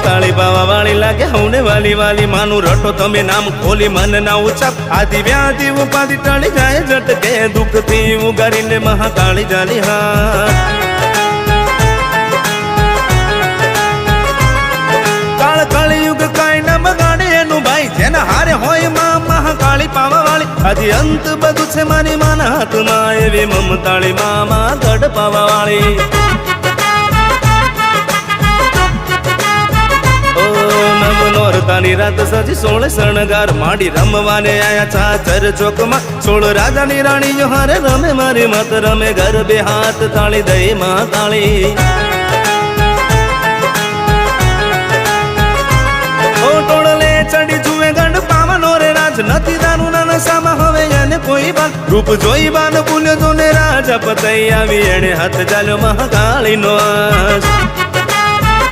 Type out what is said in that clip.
મહાકાળી બાવા વાળી લાગે હવને વાલી વાલી માનું રટો તમે નામ ખોલી મન ના ઉચાપ આદિ વ્યાધિ ઉપાધિ ટળી જાય ઝટકે દુઃખ થી ઉગારીને મહાકાળી જાલી હા કાળ કળિયુગ કાઈ ન બગાડે એનું ભાઈ જેના હારે હોય માં મહાકાળી પાવા વાળી આદિ અંત બધું છે મારી માના હાથમાં એવી મમતાળી મામા ગઢ પાવા વાળી નોરતાની રાત સજી 16 શણગાર માડી રમવાને આયા ચાચર ચોકમાં 16 રાજાની રાણીઓ હારે રમે મારી મત રમે ઘર બે હાથ તાળી દઈ માં તાળી ટોળલે ચડી જુએ ગંડ પાવાનો રે રાજ નથી દારૂ ના સામા હવે એને કોઈ બાન રૂપ જોઈ બાન ભૂલ્યો તો ને રાજા પતઈ આવી એને હાથ ચાલ્યો મહાકાળી નો આજ